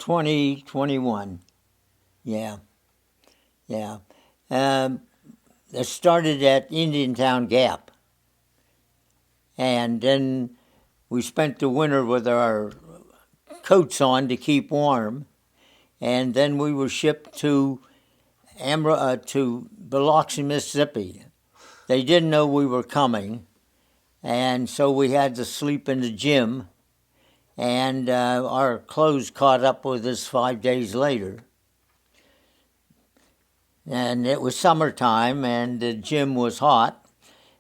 2021. Yeah, yeah. It started at Indiantown Gap, and then we spent the winter with our coats on to keep warm, and then we were shipped to Biloxi, Mississippi. They didn't know we were coming, and so we had to sleep in the gym, and our clothes caught up with us 5 days later. And it was summertime, and the gym was hot,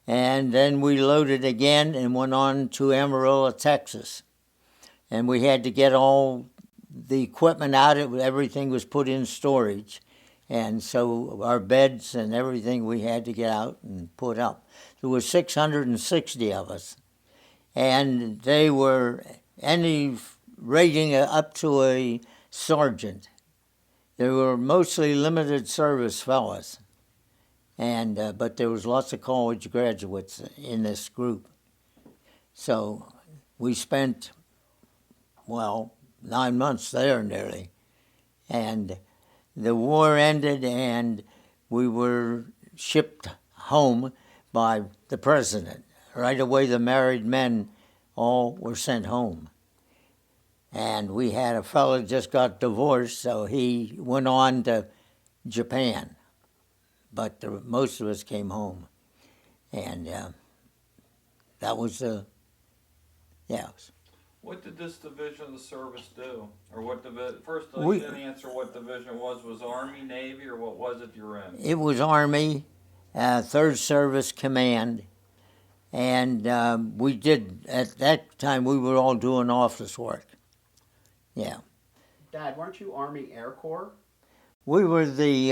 and then we loaded again and went on to Amarillo, Texas. And we had to get all the equipment out. Everything was put in storage. And so our beds and everything we had to get out and put up. There were 660 of us. And they were any rating up to a sergeant. They were mostly limited service fellas. And but there was lots of college graduates in this group. So we spent, 9 months there nearly. And the war ended, and we were shipped home by the president. Right away, the married men all were sent home. And we had a fellow just got divorced, so he went on to Japan. But most of us came home. And that was What did this division of the service do? Or what first you didn't answer what division it was Army, Navy, or what was it you were in? It was Army, 3rd Service Command. And we did, at that time, we were all doing office work. Yeah. Dad, weren't you Army Air Corps? We were the,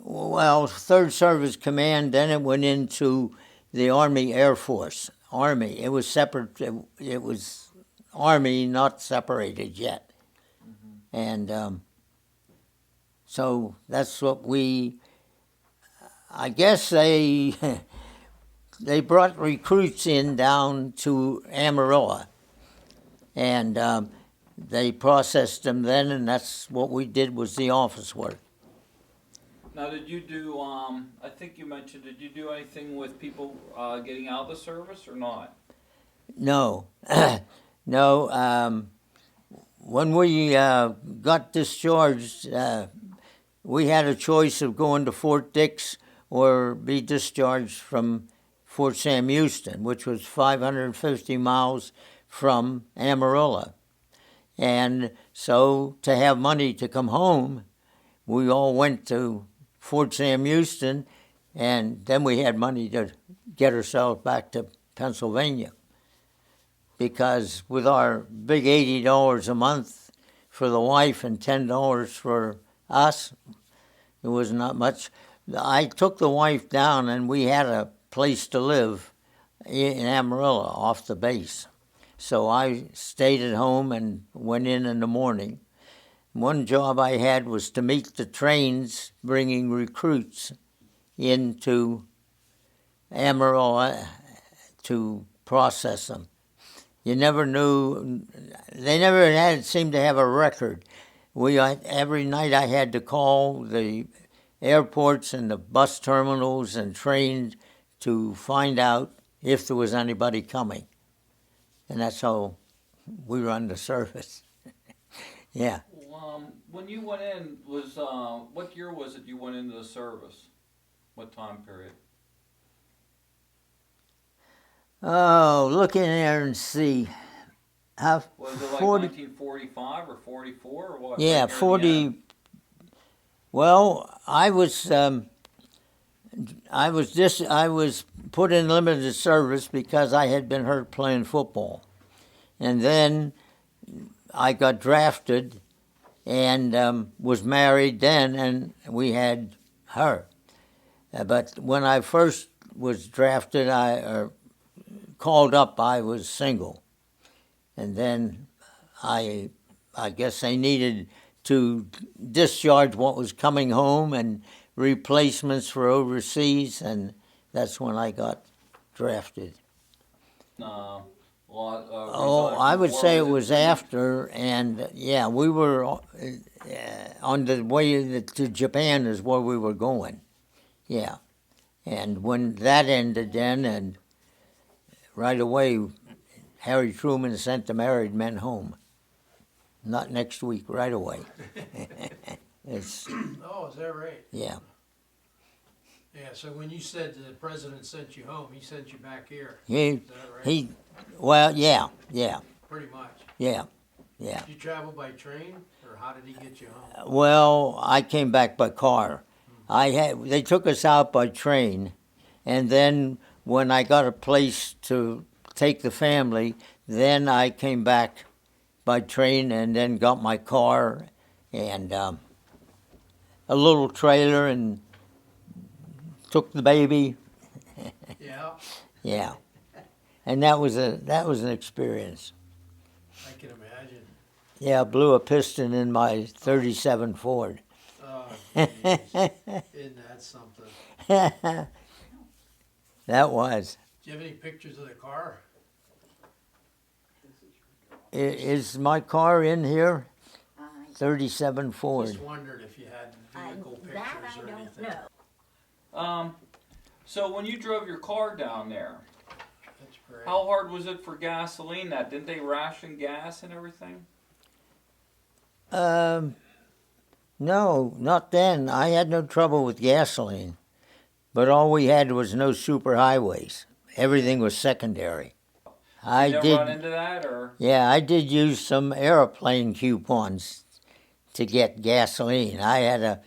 3rd Service Command, then it went into the Army Air Force. Army. It was separate. It was Army, not separated yet. Mm-hmm. And so that's what I guess they brought recruits in down to Amarillo. And they processed them then, and that's what we did was the office work. Now, did you do, I think you mentioned, did you do anything with people getting out of the service or not? No. No. When we got discharged, we had a choice of going to Fort Dix or be discharged from Fort Sam Houston, which was 550 miles from Amarillo. And so to have money to come home, we all went to Fort Sam Houston, and then we had money to get ourselves back to Pennsylvania. Because with our big $80 a month for the wife and $10 for us, it was not much. I took the wife down, and we had a place to live in Amarillo off the base. So I stayed at home and went in the morning. One job I had was to meet the trains bringing recruits into Amarillo to process them. You never knew, they never seemed to have a record. Every night I had to call the airports and the bus terminals and trains to find out if there was anybody coming. And that's how we run the service. Yeah. When you went in, what year was it you went into the service? What time period? Oh, look in there and see. Was it like 1945 or 44 or what? Yeah, 40. Well, I was put in limited service because I had been hurt playing football, and then I got drafted and was married then, and we had her. But when I first was drafted, called up, I was single. And then I guess they needed to discharge what was coming home and replacements for overseas, and that's when I got drafted. Well, Oh, I would say it was after, and yeah, we were on the way to Japan is where we were going. Yeah, and when that ended, then and right away, Harry Truman sent the married men home. Not next week, right away. It's Oh, is that right? yeah, Yeah, so when you said the president sent you home, he sent you back here, he is that right? he, well, yeah, Pretty much. yeah. Did you travel by train, or how did he get you home? Well, I came back by car. They took us out by train, and then when I got a place to take the family, then I came back by train and then got my car and a little trailer and took the baby. Yeah, Yeah, and that was an experience. I can imagine. Yeah, blew a piston in my '37 Ford. Oh, jeez. Isn't that something? That was. Do you have any pictures of the car? Is my car in here? 37 Ford. Just wondered if you had vehicle That pictures I or don't anything. know. So when you drove your car down there, That's great. how hard was it for gasoline? Didn't they ration gas and everything? No, not then. I had no trouble with gasoline, but all we had was no superhighways. Everything was secondary. I You never did. run into that, or Yeah, I did use some airplane coupons to get gasoline. I had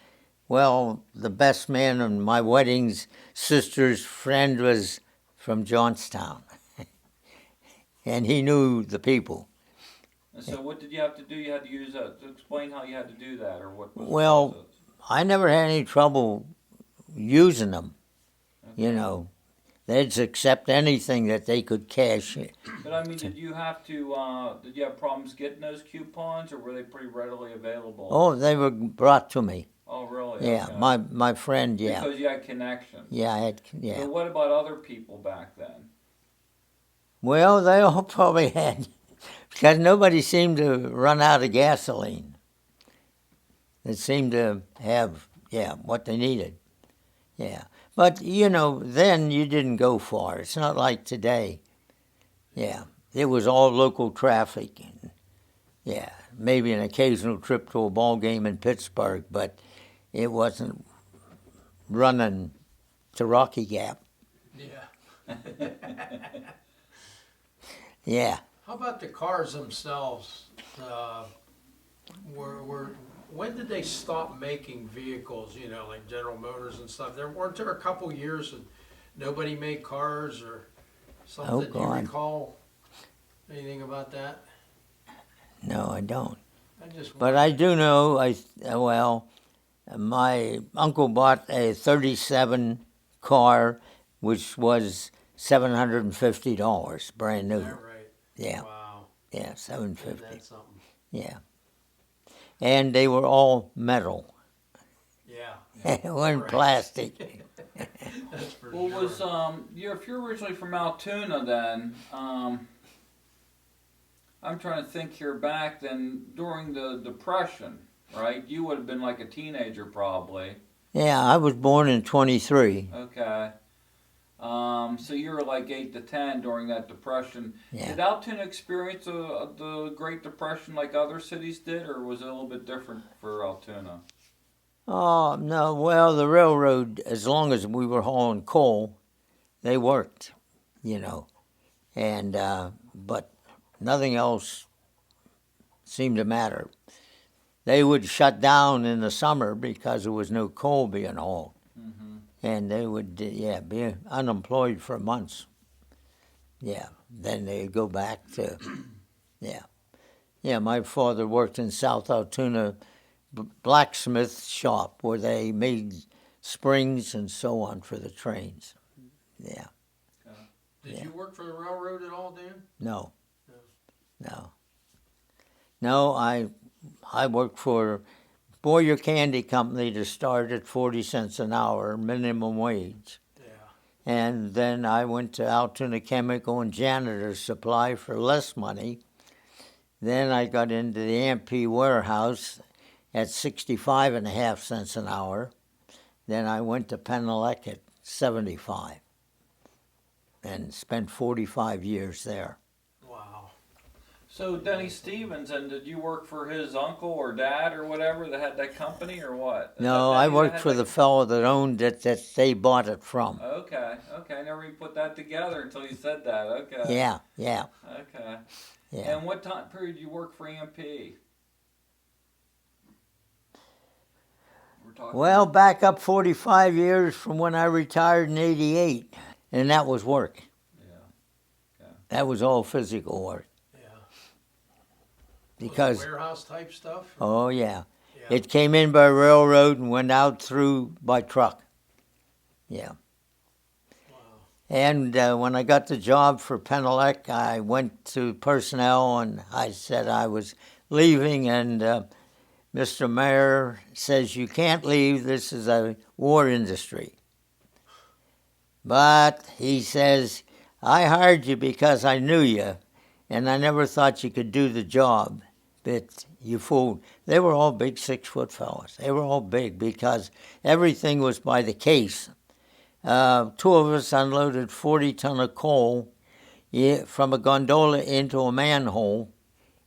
the best man in my wedding's sister's friend was from Johnstown, and he knew the people. and so what did you have to do? You had to use to explain how you had to do that, or what? Was Well, the process? I never had any trouble using them. Okay. You know, they'd accept anything that they could cash. But I mean, did you have problems getting those coupons, or were they pretty readily available? Oh, they were brought to me. Oh, really? Yeah, Okay. my friend. Yeah, Because you had connections. yeah, I had. Yeah. So what about other people back then? Well, they all probably had, because nobody seemed to run out of gasoline. They seemed to have, what they needed. Yeah. But, then you didn't go far. It's not like today. Yeah. It was all local traffic. And, yeah. Maybe an occasional trip to a ball game in Pittsburgh, but it wasn't running to Rocky Gap. Yeah. Yeah. How about the cars themselves? When did they stop making vehicles? Like General Motors and stuff. Weren't there a couple years that nobody made cars or something? Oh, Do you God. recall anything about that? No, I don't. I just. But I do know, my uncle bought a 37 car, which was $750, brand new. Is that right? Yeah, Wow. yeah, Isn't 750. that something? Yeah. And they were all metal. Yeah. Yeah. They weren't Right. plastic. That's for Well, sure. was if you're originally from Altoona, then I'm trying to think here back then during the Depression, right? You would have been like a teenager probably. Yeah, I was born in 23. Okay. So you were like 8 to 10 during that Depression. Yeah. Did Altoona experience the Great Depression like other cities did, or was it a little bit different for Altoona? Oh, no, well, the railroad, as long as we were hauling coal, they worked, and, but nothing else seemed to matter. They would shut down in the summer because there was no coal being hauled. Mm-hmm. And they would, be unemployed for months. Yeah, then they'd go back to, yeah. Yeah, my father worked in South Altoona blacksmith shop where they made springs and so on for the trains. Yeah, Did you work for the railroad at all, Dan? no. No, I worked for Boyer Candy Company to start at 40 cents an hour, minimum wage. Yeah. And then I went to Altoona Chemical and Janitor Supply for less money. Then I got into the MP warehouse at 65.5 cents an hour. Then I went to Penelec at 75 and spent 45 years there. Wow. So Denny Stevens, and did you work for his uncle or dad or whatever that had that company or what? Is No, that I Denny that worked had for that- the fellow that owned it that they bought it from. Okay, I never even put that together until you said that. Okay. Yeah. Okay. Yeah. And what time period did you work for EMP? We're talking. Well, back up 45 years from when I retired in 88, and that was work. Yeah. That was all physical work. Yeah. Because, Was it warehouse type stuff? oh yeah, Yeah. it came in by railroad and went out through by truck. Yeah. Wow. And when I got the job for Penelec, I went to personnel and I said I was leaving, and Mr. Mayor says, you can't leave, this is a war industry. But he says, I hired you because I knew you, and I never thought you could do the job. But you fooled. They were all big 6-foot fellas. They were all big because everything was by the case. Two of us unloaded 40 ton of coal from a gondola into a manhole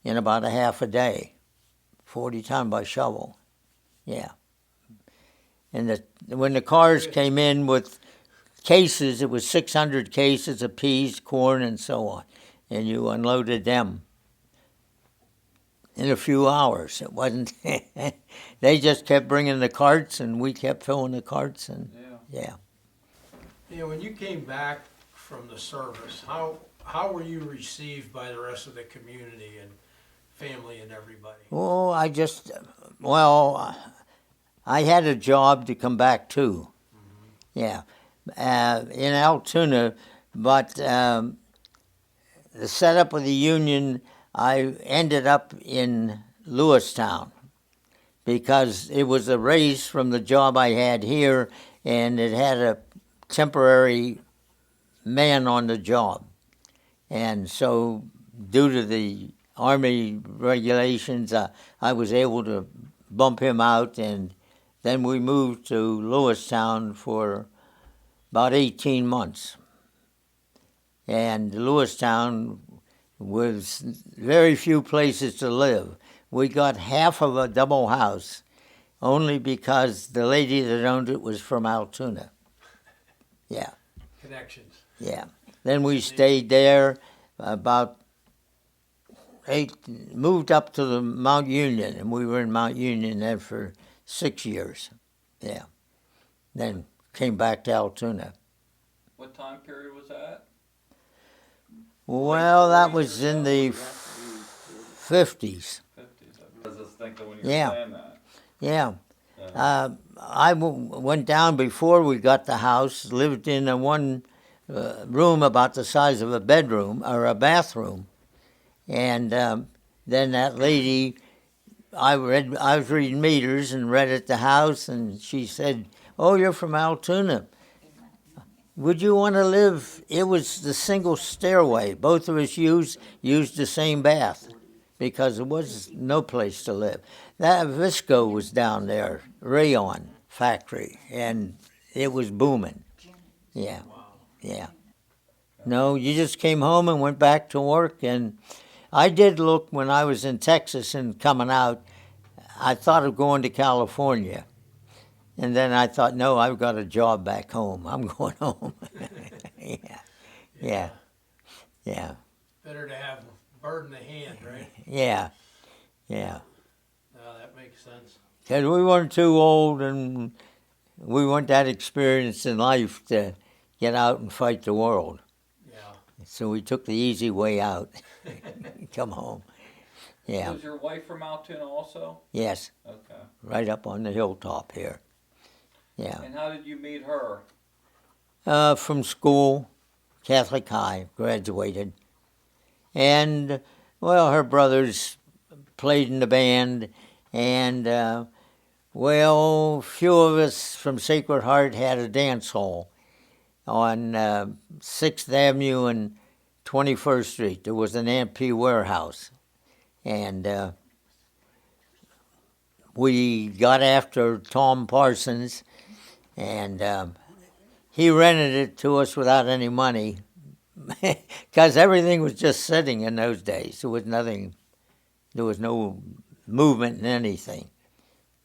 in about a half a day. 40 ton by shovel. Yeah. And when the cars came in with cases, it was 600 cases of peas, corn, and so on. And you unloaded them in a few hours. It wasn't, they just kept bringing the carts and we kept filling the carts, and yeah. You know, when you came back from the service, how were you received by the rest of the community and family and everybody? Oh, I had a job to come back to. Yeah. In Altoona, but the setup of the union, I ended up in Lewistown because it was a raise from the job I had here, and it had a temporary man on the job. And so due to the Army regulations, I was able to bump him out, and then we moved to Lewistown for about 18 months. And Lewistown was very few places to live. We got half of a double house only because the lady that owned it was from Altoona. Yeah, Connections. yeah. Then we stayed there moved up to the Mount Union, and we were in Mount Union then for 6 years. Yeah. Then came back to Altoona. What time period was that? Well, that was in the 50s. 50s. I was just thinking when you were Yeah. saying that. Yeah. I went down before we got the house, lived in a one room about the size of a bedroom or a bathroom. And then that lady, I was reading meters and read at the house, and she said, "Oh, you're from Altoona. Would you want to live?" It was the single stairway. Both of us used the same bath because there was no place to live. That Visco was down there, rayon factory, and it was booming. Yeah, yeah. No, you just came home and went back to work. And I did look when I was in Texas and coming out. I thought of going to California. And then I thought, no, I've got a job back home. I'm going home. Yeah. Better to have a bird in the hand, right? Yeah. No, that makes sense. Because we weren't too old and we weren't that experienced in life to get out and fight the world. Yeah. So we took the easy way out. Come home. Yeah. Was your wife from Altoona also? Yes. Okay. Right up on the hilltop here. Yeah. And how did you meet her? From school, Catholic High, graduated. And, well, her brothers played in the band, and, few of us from Sacred Heart had a dance hall. on 6th Avenue and 21st Street. There was an MP warehouse. And we got after Tom Parsons, and he rented it to us without any money because everything was just sitting in those days. There was nothing, there was no movement in anything.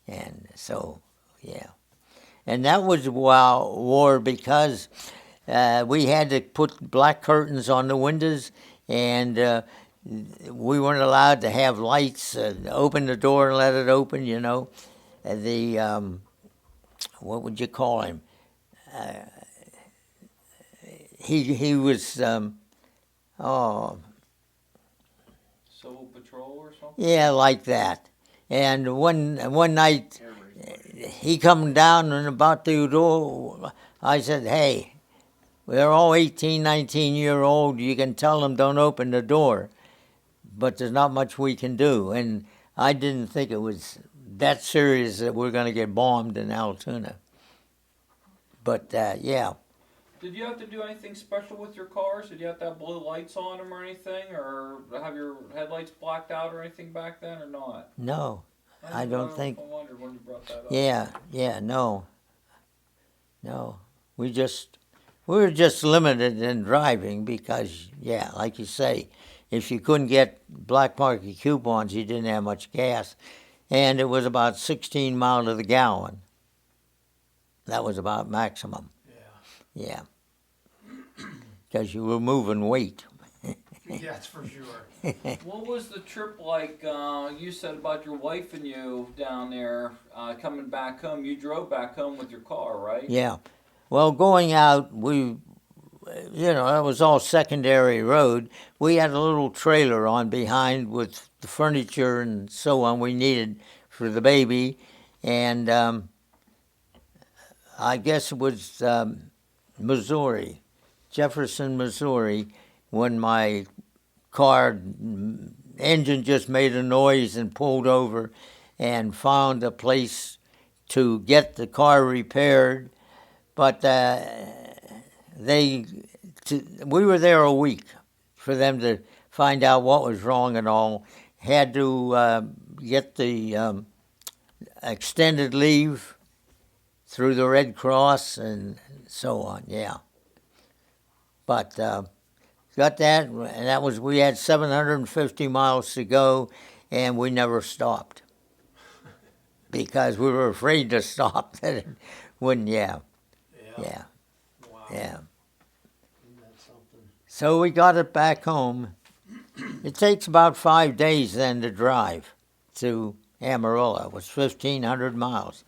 And so, yeah. And that was war because we had to put black curtains on the windows, and we weren't allowed to have lights. Open the door and let it open, you know. What would you call him? He was Civil Patrol or something? yeah, like that. And one night he come down and about the door. I said, "Hey, they're all 18, 19-year-old. You can tell them don't open the door, but there's not much we can do." And I didn't think it was that serious that we're going to get bombed in Altoona. But yeah. Did you have to do anything special with your cars? Did you have to have blue lights on them or anything? Or have your headlights blacked out or anything back then or not? No, I don't think. I wondered when you brought that up. Yeah, no. We were just limited in driving because, yeah, like you say, if you couldn't get black market coupons, you didn't have much gas. And it was about 16 miles to the gallon. That was about maximum. Yeah. Because you were moving weight. Yeah, that's for sure. What was the trip like? You said about your wife and you down there coming back home. You drove back home with your car, right? Yeah. Well, going out, that was all secondary road. We had a little trailer on behind with the furniture and so on we needed for the baby. And I guess it was Missouri, Jefferson, Missouri, when my car engine just made a noise and pulled over and found a place to get the car repaired. But we were there a week for them to find out what was wrong and all. Had to get the extended leave through the Red Cross and so on, yeah. But got that, and we had 750 miles to go, and we never stopped because we were afraid to stop. That it wouldn't, yeah. Wow. Yeah. Isn't that something? So we got it back home. It takes about 5 days then to drive to Amarillo. It was 1,500 miles.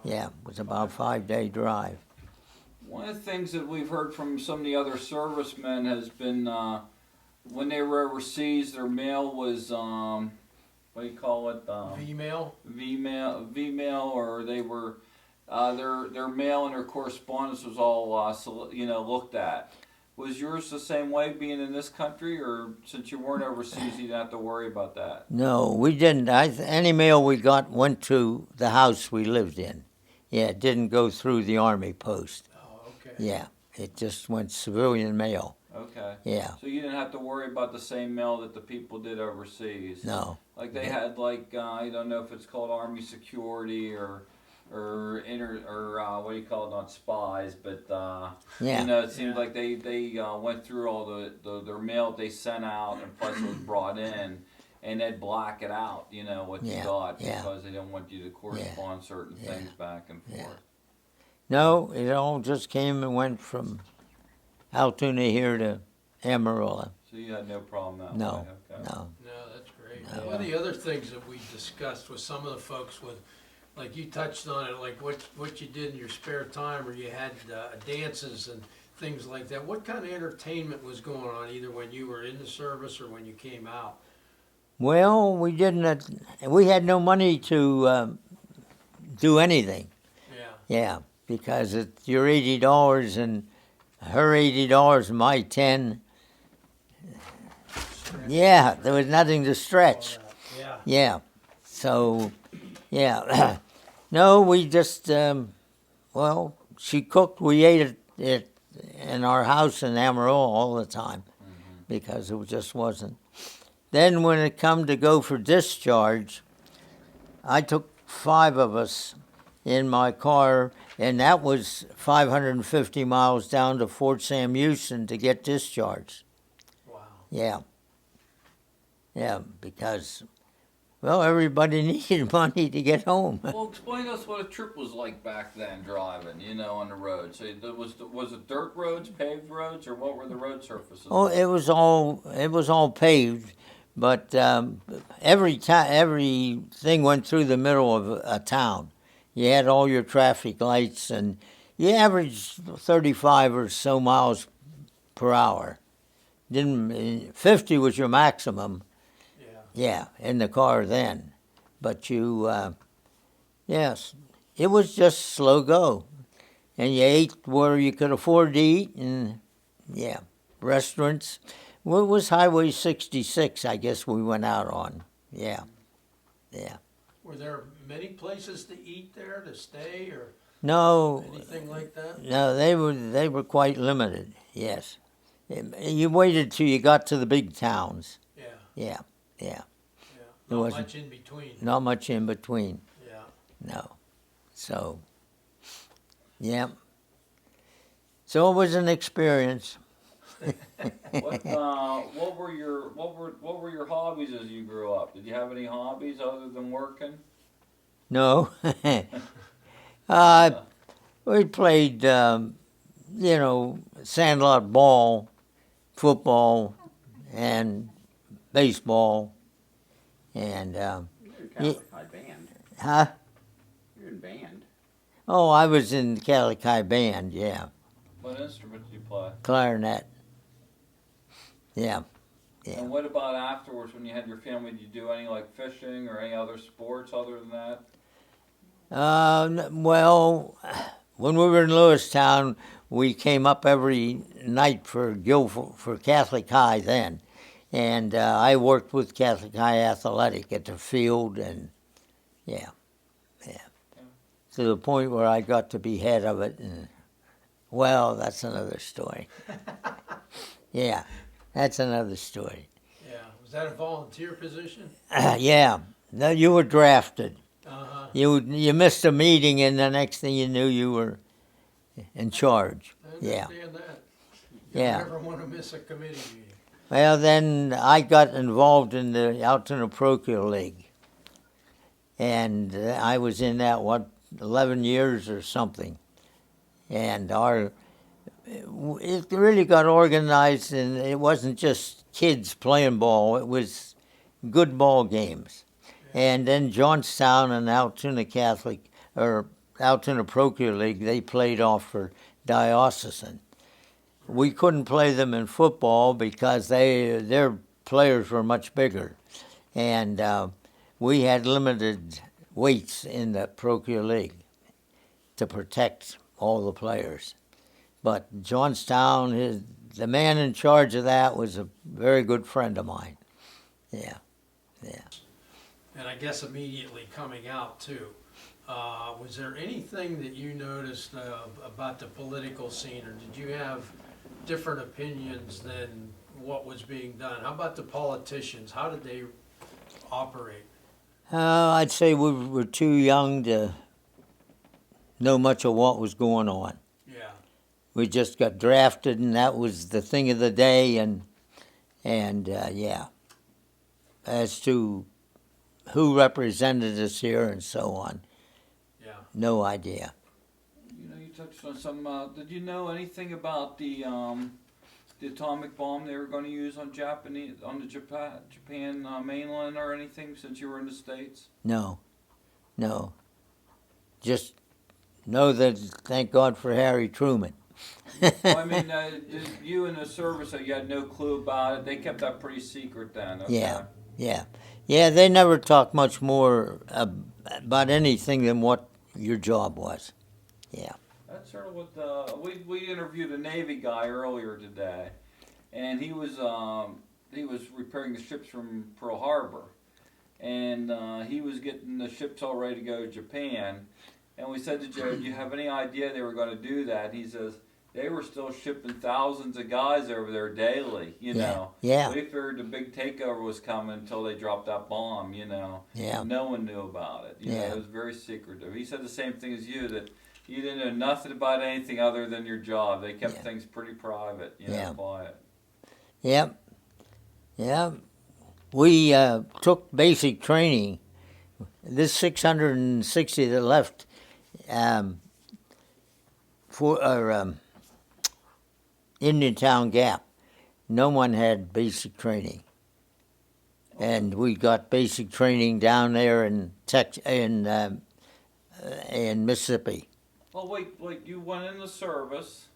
Yeah, it was about a 5-day drive. One of the things that we've heard from some of the other servicemen has been when they were overseas, their mail was what do you call it? V-mail? V-mail, or they were their mail and their correspondence was all looked at. Was yours the same way, being in this country, or since you weren't overseas, you didn't have to worry about that? No, we didn't. Any mail we got went to the house we lived in. Yeah, it didn't go through the Army post. Oh, okay. Yeah, it just went civilian mail. Okay. Yeah. So you didn't have to worry about the same mail that the people did overseas. No. Like they had I don't know if it's called Army Security or what do you call it? Not spies, but Yeah. it seems like they went through all their mail they sent out, and plus it was brought in, and they'd black it out. What you got because they didn't want you to correspond certain things back and forth. No, it all just came and went from Altoona here to Amarillo. So you had no problem that No, way. Okay. no. No, that's great. No. One of the other things that we discussed with some of the folks like you touched on it, like what you did in your spare time, or you had dances and things like that. What kind of entertainment was going on either when you were in the service or when you came out? Well, we didn't. We had no money to do anything. Yeah. Yeah, because it's your $80 and her $80 and my 10. Yeah, there was nothing to stretch. Yeah. Yeah, so no, we just she cooked. We ate it in our house in Amarillo all the time because it just wasn't. Then when it come to go for discharge, I took 5 of us in my car, and that was 550 miles down to Fort Sam Houston to get discharged. Wow. Yeah. Yeah, because, well, everybody needed money to get home. Well, explain to us what a trip was like back then, driving, on the road. So was it dirt roads, paved roads, or what were the road surfaces? Oh, like? it was all paved, but everything went through the middle of a town. You had all your traffic lights, and you averaged 35 or so miles per hour. 50 was your maximum. Yeah. Yeah, in the car then. But yes, it was just slow go. And you ate where you could afford to eat, and yeah, restaurants. Well, it was Highway 66, I guess we went out on. Yeah, yeah. Were there many places to eat there, to stay, or No, anything like that? no, they were quite limited, yes. You waited till you got to the big towns. Yeah, Yeah, yeah. yeah. There Not wasn't- much in between. Not much in between. Yeah. No. So, yeah. So it was an experience. What were your hobbies as you grew up? Did you have any hobbies other than working? No. We played, sandlot ball, football, and baseball. And, You're in Catholic High Band. huh? You're in band. Oh, I was in the Catholic High Band, yeah. What instrument did you play? Clarinet. Yeah. Yeah. And what about afterwards when you had your family? Did you do any like fishing or any other sports other than that? Well, when we were in Lewistown, we came up every night for Catholic High then. And I worked with Catholic High Athletic at the field, and yeah. To the point where I got to be head of it, and well, that's another story. Yeah, that's another story. Yeah. Was that a volunteer position? Yeah, no, you were drafted. Uh-huh. You missed a meeting, and the next thing you knew, you were in charge. I Yeah. understand that. You Yeah. never want to miss a committee meeting. Well, then I got involved in the Altoona Parochial League, and I was in that 11 years or something, and it really got organized, and it wasn't just kids playing ball; it was good ball games. And then Johnstown and Altoona Altoona Parochial League, they played off for diocesan. We couldn't play them in football because their players were much bigger, and we had limited weights in the parochial league to protect all the players. But Johnstown, the man in charge of that was a very good friend of mine. Yeah. And I guess immediately coming out too. Was there anything that you noticed about the political scene, or did you have different opinions than what was being done? How about the politicians? How did they operate? I'd say we were too young to know much of what was going on. Yeah. We just got drafted, and that was the thing of the day, and yeah. As to who represented us here and so on, Yeah. no idea. You touched on some. Did you know anything about the atomic bomb they were going to use on the Japan mainland or anything since you were in the States? No. Just know that, thank God for Harry Truman. Well, I mean, you in the service, you had no clue about it. They kept that pretty secret then. Okay. Yeah, they never talked much more about anything than what your job was. Yeah. That's sort of what we interviewed a Navy guy earlier today, and he was repairing the ships from Pearl Harbor, and he was getting the ships all ready to go to Japan, and we said to Joe, "Do you have any idea they were going to do that?" And he says, they were still shipping thousands of guys over there daily. You Yeah, know, yeah. we figured the big takeover was coming until they dropped that bomb. You know, Yeah. no one knew about it. You know, Yeah. it was very secretive. He said the same thing as you, that you didn't know nothing about anything other than your job. They kept Yeah. things pretty private. You Yeah. know, quiet. Yep. Yeah. We took basic training. This 660 that left for Indiantown Gap, no one had basic training. And we got basic training down there in in Mississippi. Oh wait, you went in the service,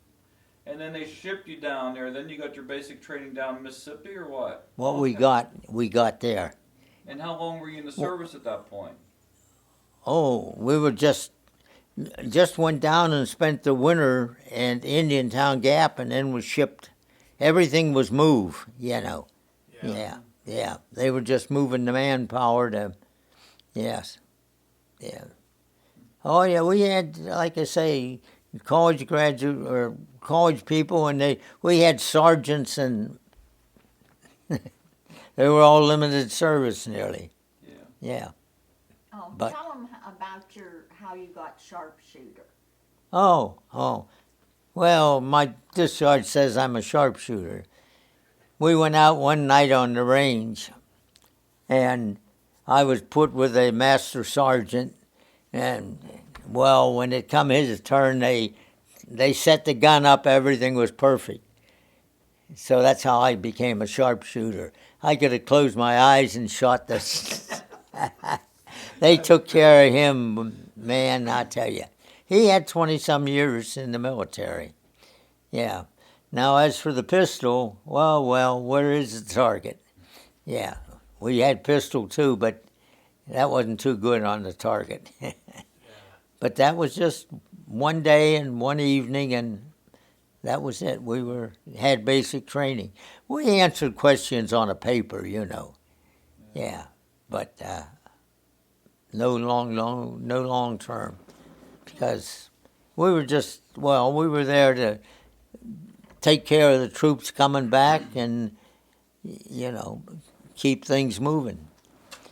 and then they shipped you down there. Then you got your basic training down in Mississippi, or what? What Okay. we got there. And how long were you in the service at that point? Oh, we were just went down and spent the winter in Indiantown Gap, and then was shipped. Everything was moved, you know. Yeah. They were just moving the manpower to. Yes. Yeah. Oh yeah, we had, like I say, college graduate or college people, and we had sergeants, and they were all limited service nearly. Yeah. Yeah. Oh, But- tell them about how you got sharpshooter. Oh. Well, my discharge says I'm a sharpshooter. We went out one night on the range, and I was put with a master sergeant, and, well, when it come his turn, they set the gun up, everything was perfect. So that's how I became a sharpshooter. I could have closed my eyes and shot the... They took care of him, man, I tell you. He had 20-some years in the military. Yeah. Now, as for the pistol, well, where is the target? Yeah. We had pistol, too, but that wasn't too good on the target. But that was just one day and one evening, and that was it. We had basic training. We answered questions on a paper, you know. Yeah. But no long term, because we were there to take care of the troops coming back and, you know, keep things moving.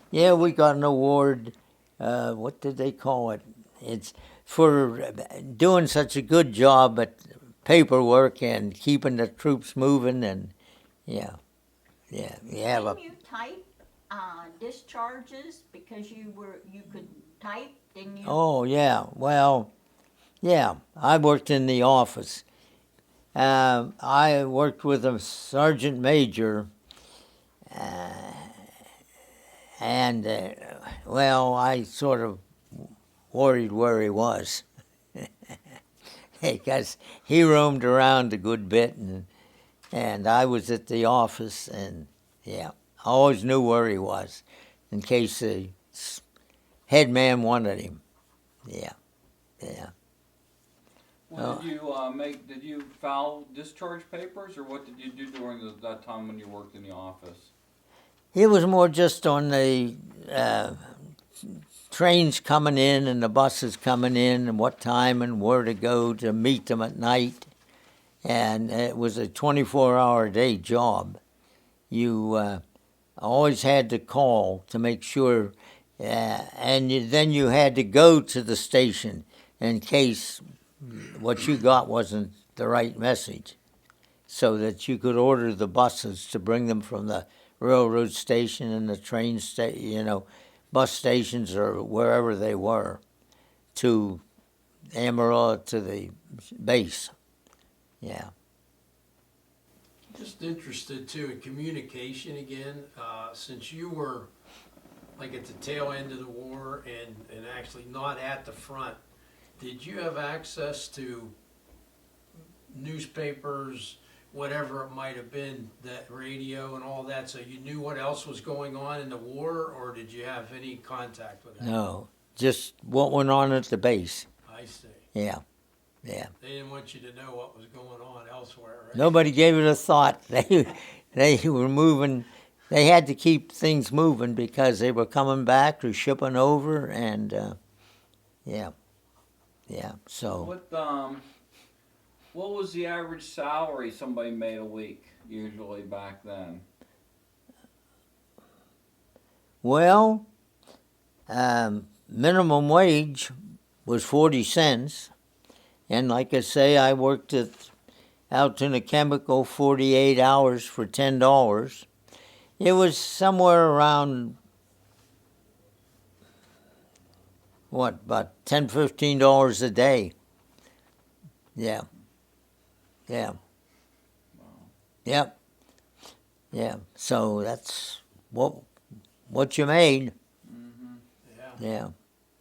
Yeah, we got an award. What did they call it? It's for doing such a good job at paperwork and keeping the troops moving, and yeah. You have Didn't you type discharges because you could type? Didn't you? Oh, yeah. Well, yeah. I worked in the office. I worked with a sergeant major, and, I sort of worried where he was. Because he roamed around a good bit, and I was at the office, and, yeah, I always knew where he was in case the head man wanted him. Yeah. Well, did you file discharge papers, or what did you do during that time when you worked in the office? It was more just on the trains coming in and the buses coming in and what time and where to go to meet them at night. And it was a 24-hour-a-day job. You always had to call to make sure, then you had to go to the station in case what you got wasn't the right message, so that you could order the buses to bring them from the railroad station and the train station, bus stations or wherever they were, to Amarillo, to the base. Yeah. Just interested too in communication again, since you were like at the tail end of the war and actually not at the front, did you have access to newspapers, whatever it might have been, that radio and all that, so you knew what else was going on in the war, or did you have any contact with that? No, just what went on at the base. I see. Yeah. They didn't want you to know what was going on elsewhere, right? Nobody gave it a thought. They were moving. They had to keep things moving because they were coming back or shipping over, and yeah. So What What was the average salary somebody made a week usually back then? Well, minimum wage was 40 cents. And like I say, I worked at Altoona Chemical 48 hours for $10. It was somewhere around, about $10, $15 a day. Yeah. Yeah. Yep. Yeah. So that's what you made. Yeah, Yeah.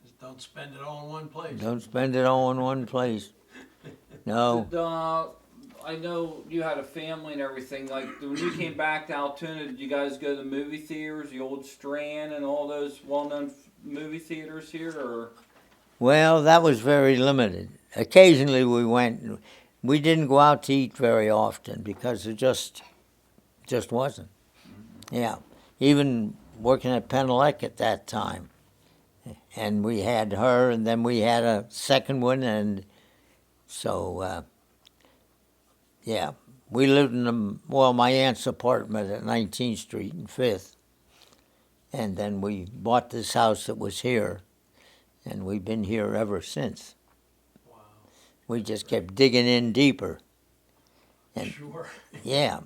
just don't spend it all in one place. Don't spend it all in one place. No. Did, I know you had a family and everything. Like when you came back to Altoona, did you guys go to the movie theaters, the old Strand, and all those well-known movie theaters here? Or Well, that was very limited. Occasionally we went. We didn't go out to eat very often because it just wasn't. Yeah. Even working at Penelec at that time. And we had her, and then we had a second one, and so, yeah. We lived in my aunt's apartment at 19th Street and 5th. And then we bought this house that was here, and we've been here ever since. Wow, We just kept digging in deeper. And sure. yeah.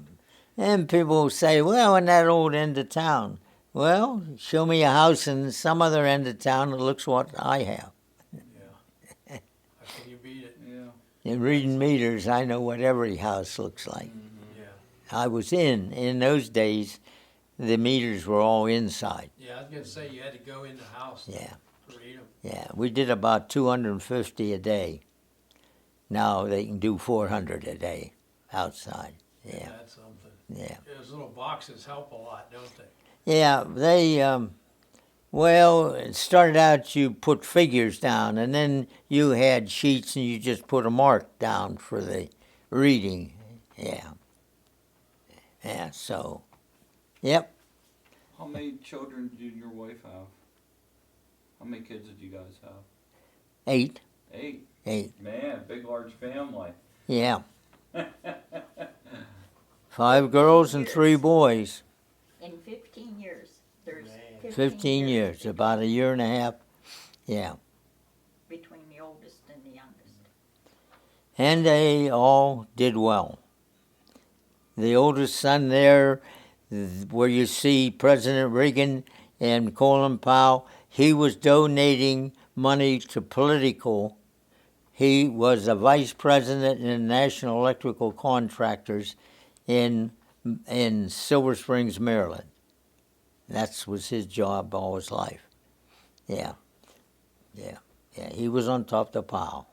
And people say, well, in that old end of town. Well, show me a house in some other end of town that looks what I have. Yeah. How can you beat it? yeah, In reading meters, I know what every house looks like. Yeah. I was in those days, the meters were all inside. Yeah, I was gonna say you had to go in the house Yeah, to read them. yeah. We did about 250 a day. Now they can do 400 a day outside. Yeah, That's something. yeah. Those little boxes help a lot, don't they? Yeah, they, well, it started out you put figures down, and then you had sheets and you just put a mark down for the reading. Yeah. Yeah, so, yep, how many children did you and your wife have? How many kids did you guys have? 8. 8. Man, big large family. Yeah. 5 girls and 3 boys. In 15 years, there's Man. 15 years, about a year and a half. Yeah. between the oldest and the youngest. And they all did well. The oldest son there, where you see President Reagan and Colin Powell, he was donating money to political. He was a vice president in National Electrical Contractors in Silver Springs, Maryland. That was his job all his life. Yeah. Yeah. Yeah. He was on top of the pile.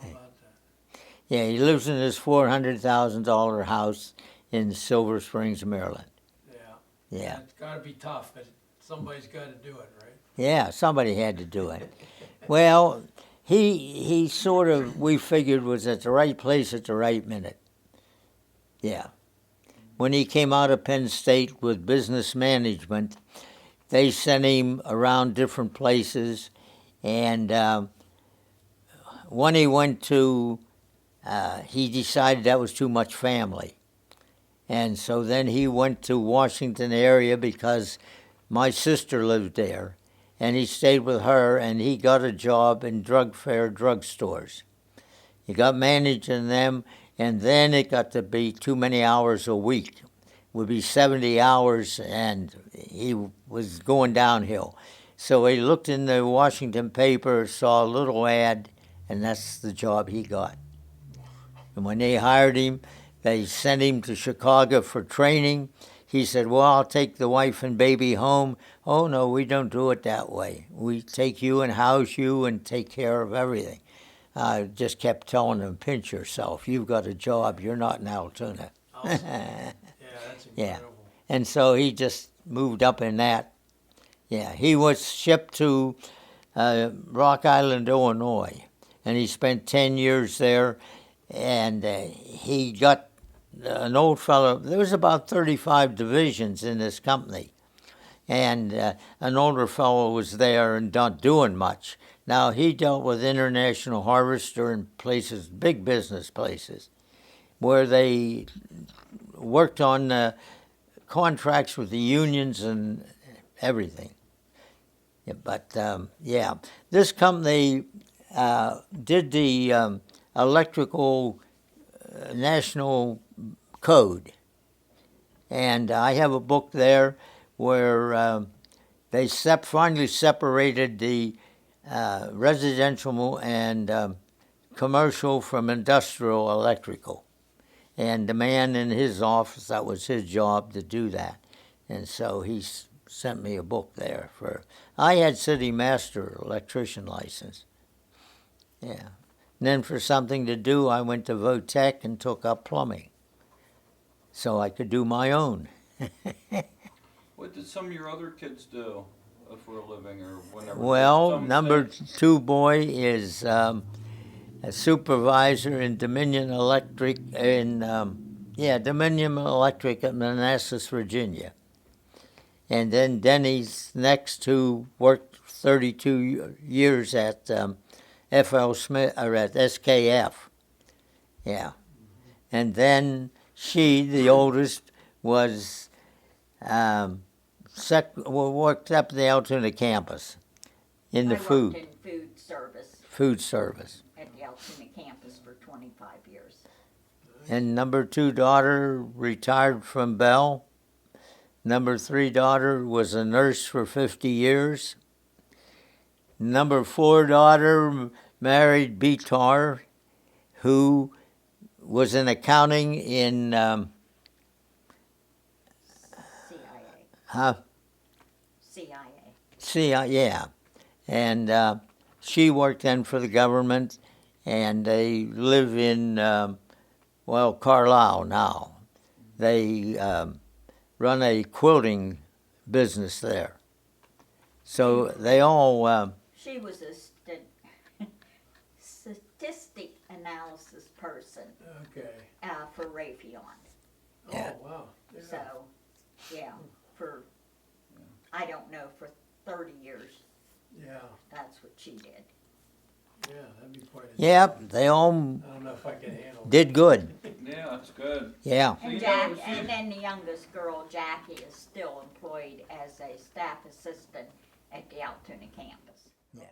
How about that? Yeah, he lives in his $400,000 house in Silver Springs, Maryland. Yeah. Yeah. It's gotta be tough, but somebody's gotta do it, right? Yeah, somebody had to do it. Well, he sort of, we figured, was at the right place at the right minute. Yeah. When he came out of Penn State with business management, they sent him around different places, and when he went to, he decided that was too much family. And so then he went to Washington area because my sister lived there, and he stayed with her, and he got a job in drug-fair drugstores. He got managing them, and then it got to be too many hours a week. It would be 70 hours, and he was going downhill. So he looked in the Washington paper, saw a little ad, and that's the job he got. And when they hired him, they sent him to Chicago for training. He said, well, I'll take the wife and baby home. Oh, no, we don't do it that way. We take you and house you and take care of everything. I just kept telling him, pinch yourself. You've got a job. You're not in Altoona. Awesome. Yeah, that's Yeah. incredible. And so he just moved up in that. Yeah, he was shipped to Rock Island, Illinois, and he spent 10 years there, and he got an old fellow. There was about 35 divisions in this company, and an older fellow was there and not doing much. Now, he dealt with International Harvester and places, big business places, where they worked on contracts with the unions and everything. Yeah, but yeah, this company did the electrical national code, and I have a book there where they finally separated the residential and commercial from industrial electrical. And the man in his office, that was his job to do that. And so he sent me a book there I had city master electrician license. Yeah. And then for something to do, I went to Votech and took up plumbing. So I could do my own. What did some of your other kids do for a living or whatever? Well, Some number say- 2 boy is a supervisor in Dominion Electric Dominion Electric at Manassas, Virginia. And then Denny's next, who worked 32 years at FL Smith or at SKF. Yeah. And then she, the oldest, was worked up the Altoona campus in the I food worked in food service. at the Altoona campus for 25 years. And number 2 daughter retired from Bell. Number 3 daughter was a nurse for 50 years. Number 4 daughter married Bitar, who was in accounting in CIA. yeah. And she worked then for the government, and they live in, Carlisle now. They run a quilting business there. So they all, She was a statistic analysis person Okay. for Raytheon. Yeah. Oh, wow. Yeah. So, yeah, I don't know, for 30 years, Yeah, that's what she did. yeah, that'd be quite a. yep, they all I don't know if I can handle it. did good. Yeah, that's good. Yeah. So And you Jack, know, and then the youngest girl, Jackie, is still employed as a staff assistant at the Altoona campus. Yeah.